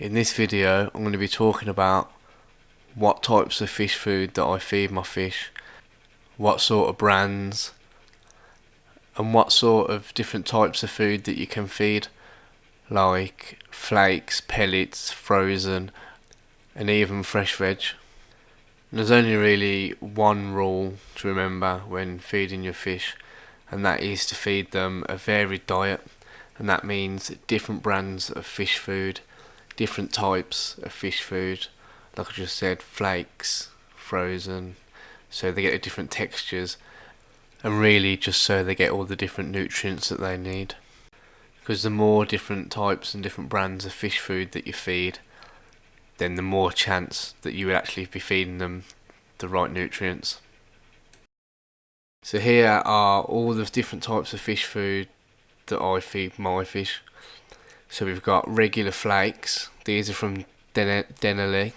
In this video I'm going to be talking about what types of fish food that I feed my fish, what sort of brands, and what sort of different types of food that you can feed, like flakes, pellets, frozen, and even fresh veg. There's only really one rule to remember when feeding your fish, and that is to feed them a varied diet, and that means different brands of fish food, different types of fish food, like I just said, flakes, frozen, so they get different textures, and really just so they get all the different nutrients that they need. Because the more different types and different brands of fish food that you feed, then the more chance that you would actually be feeding them the right nutrients. So here are all the different types of fish food that I feed my fish. So we've got regular flakes, these are from Denali.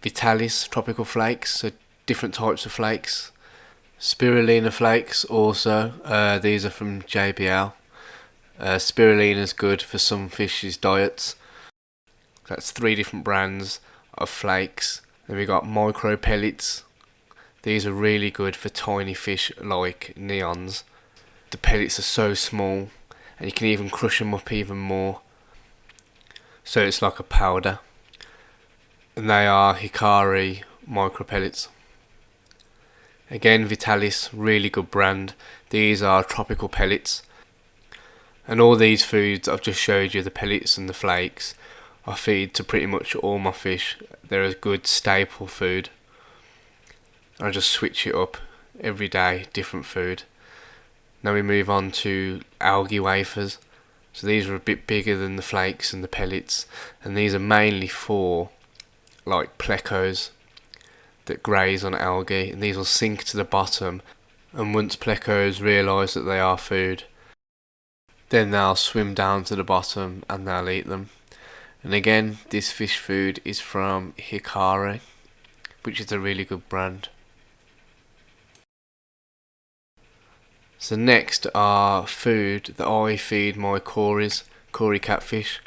Vitalis tropical flakes, so different types of flakes. Spirulina flakes also, these are from JBL. Spirulina is good for some fish's diets. That's 3 different brands of flakes. Then we got micro pellets. These are really good for tiny fish like neons. The pellets are so small and you can even crush them up even more, so it's like a powder. And they are Hikari micro pellets. Again, Vitalis, really good brand. These are tropical pellets. And all these foods I've just showed you, the pellets and the flakes, I feed to pretty much all my fish. They're a good staple food. I just switch it up every day, different food. Now we move on to algae wafers. So these are a bit bigger than the flakes and the pellets, and these are mainly for like plecos that graze on algae, and these will sink to the bottom, and once plecos realise that they are food, then they'll swim down to the bottom and they'll eat them. And again, this fish food is from Hikari, which is a really good brand. So next are food that I feed my Cory catfish.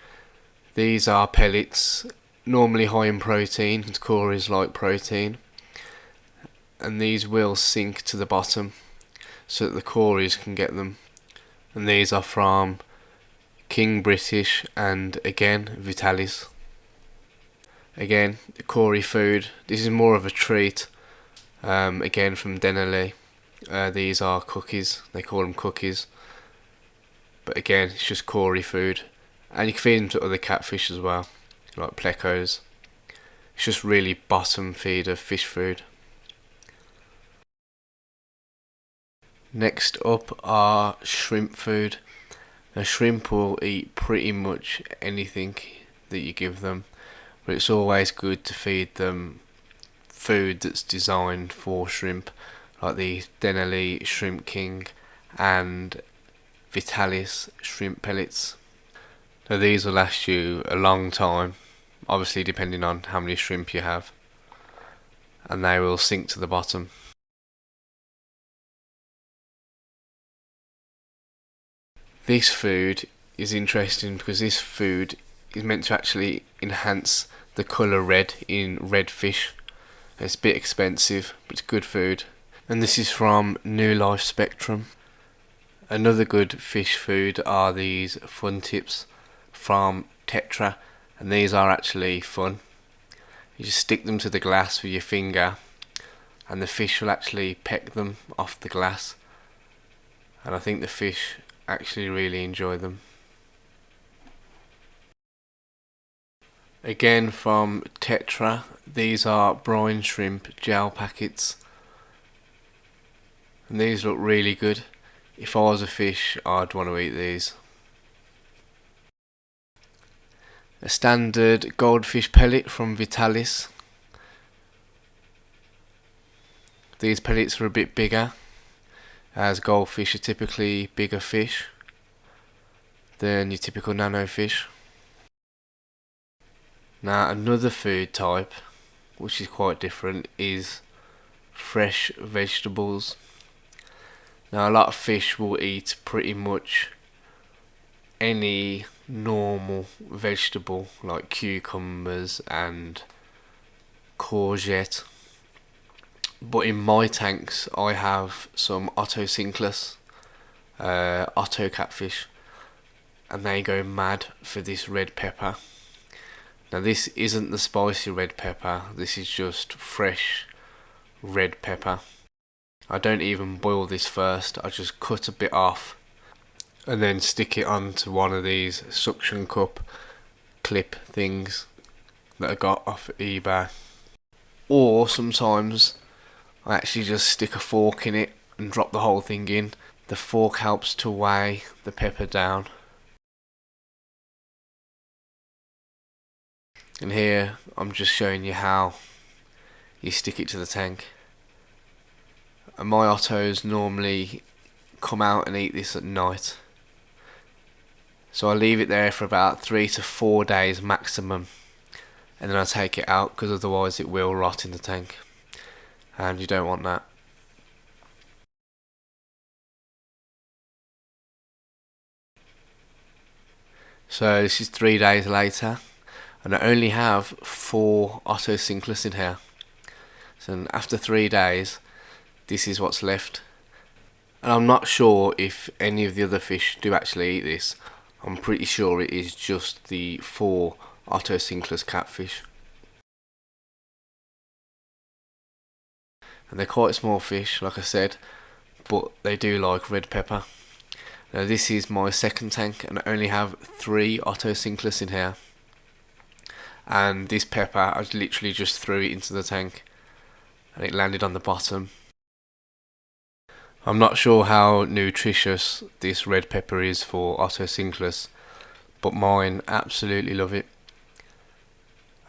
These are pellets, normally high in protein, because Cories like protein. And these will sink to the bottom so that the Cories can get them. And these are from King British and again Vitalis. Again, Cory food. This is more of a treat. Again from Denali. These are cookies, they call them cookies, but again it's just Cory food, and you can feed them to other catfish as well, like plecos. It's just really bottom feed of fish food. Next up are shrimp food. Now shrimp will eat pretty much anything that you give them, but it's always good to feed them food that's designed for shrimp, like the Denali Shrimp King and Vitalis shrimp pellets. Now these will last you a long time, obviously depending on how many shrimp you have, and they will sink to the bottom. This food is interesting because this food is meant to actually enhance the colour red in red fish. It's a bit expensive, but it's good food. And this is from New Life Spectrum. Another good fish food are these fun tips from Tetra, and these are actually fun. You just stick them to the glass with your finger and the fish will actually peck them off the glass, and I think the fish actually really enjoy them. Again from Tetra, these are brine shrimp gel packets. And these look really good. If I was a fish, I'd want to eat these. A standard goldfish pellet from Vitalis. These pellets are a bit bigger, as goldfish are typically bigger fish than your typical nano fish. Now another food type, which is quite different, is fresh vegetables. Now a lot of fish will eat pretty much any normal vegetable like cucumbers and courgette. But in my tanks, I have some Otto Cinclus, Otto catfish, and they go mad for this red pepper. Now, this isn't the spicy red pepper, this is just fresh red pepper. I don't even boil this first, I just cut a bit off and then stick it onto one of these suction cup clip things that I got off eBay. Or sometimes I actually just stick a fork in it and drop the whole thing in. The fork helps to weigh the pepper down. And here I'm just showing you how you stick it to the tank. And my Ottos normally come out and eat this at night. So I leave it there for about 3 to 4 days maximum. And then I take it out because otherwise it will rot in the tank. And you don't want that. So this is 3 days later. And I only have 4 Otto Cinclus in here. So after 3 days, this is what's left. And I'm not sure if any of the other fish do actually eat this. I'm pretty sure it is just the 4 Otto Cinclus catfish. And they're quite small fish, like I said, but they do like red pepper. Now this is my second tank and I only have 3 Otto Cinclus in here. And this pepper, I literally just threw it into the tank and it landed on the bottom. I'm not sure how nutritious this red pepper is for Otto Cinclus, but mine absolutely love it.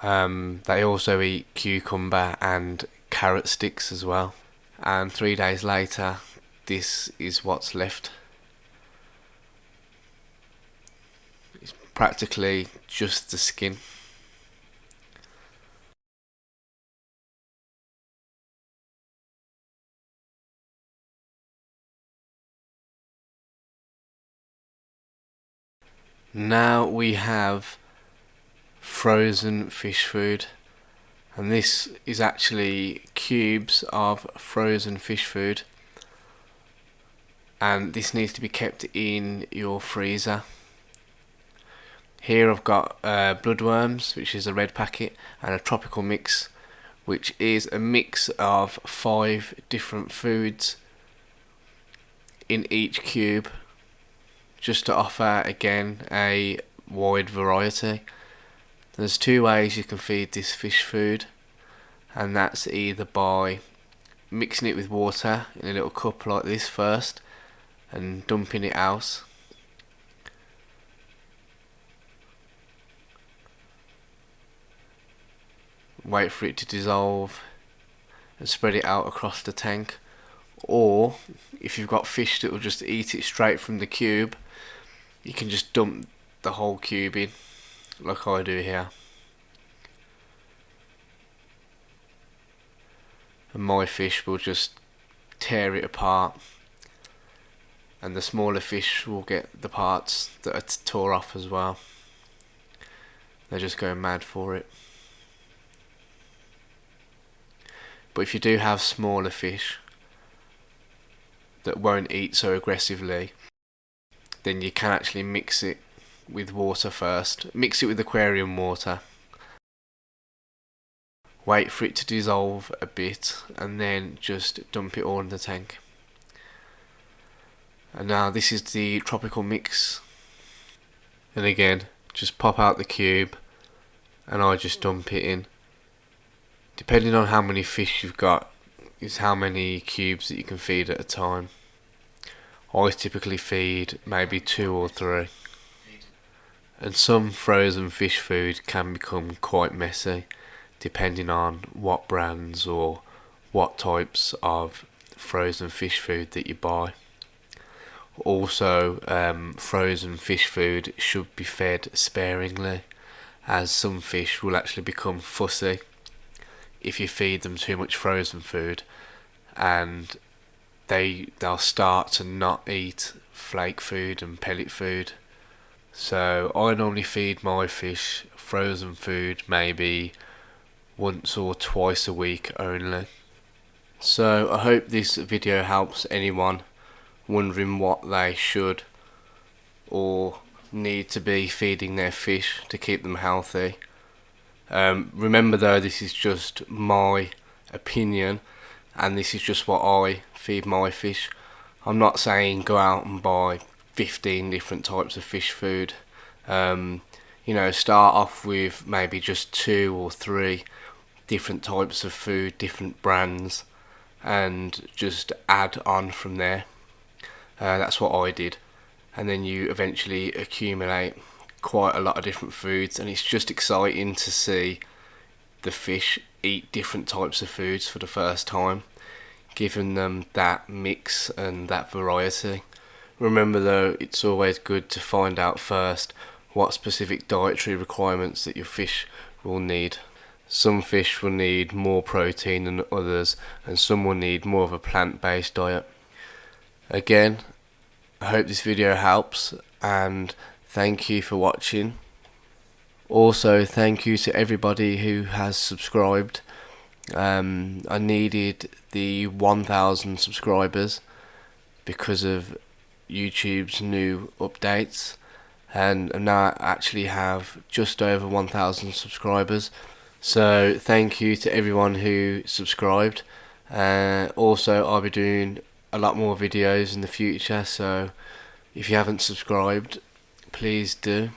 They also eat cucumber and carrot sticks as well. And 3 days later, this is what's left. It's practically just the skin. Now we have frozen fish food, and this is actually cubes of frozen fish food, and this needs to be kept in your freezer. Here I've got bloodworms, which is a red packet, and a tropical mix, which is a mix of 5 different foods in each cube, just to offer again a wide variety. There's 2 ways you can feed this fish food, and that's either by mixing it with water in a little cup like this first and dumping it out. Wait for it to dissolve and spread it out across the tank. Or if you've got fish that will just eat it straight from the cube, you can just dump the whole cube in, like I do here. And my fish will just tear it apart, and the smaller fish will get the parts that are tore off as well. They're just going mad for it. But if you do have smaller fish that won't eat so aggressively, then you can actually mix it with water first. Mix it with aquarium water. Wait for it to dissolve a bit and then just dump it all in the tank. And now this is the tropical mix. And again, just pop out the cube and I just dump it in. Depending on how many fish you've got is how many cubes that you can feed at a time. I typically feed maybe 2 or 3. And some frozen fish food can become quite messy depending on what brands or what types of frozen fish food that you buy. Also, frozen fish food should be fed sparingly, as some fish will actually become fussy if you feed them too much frozen food, and they'll start to not eat flake food and pellet food, So I normally feed my fish frozen food maybe once or twice a week only. So I hope this video helps anyone wondering what they should or need to be feeding their fish to keep them healthy. Remember though, this is just my opinion and this is just what I feed my fish. I'm not saying go out and buy 15 different types of fish food. Start off with maybe just 2 or 3 different types of food, different brands, and just add on from there. That's what I did, and then you eventually accumulate quite a lot of different foods, and it's just exciting to see the fish eat different types of foods for the first time, giving them that mix and that variety. Remember though, it's always good to find out first what specific dietary requirements that your fish will need. Some fish will need more protein than others, and some will need more of a plant-based diet. Again, I hope this video helps, and thank you for watching. Also, thank you to everybody who has subscribed. I needed the 1,000 subscribers because of YouTube's new updates, and now I actually have just over 1,000 subscribers. So thank you to everyone who subscribed. Also, I'll be doing a lot more videos in the future, so if you haven't subscribed, please do.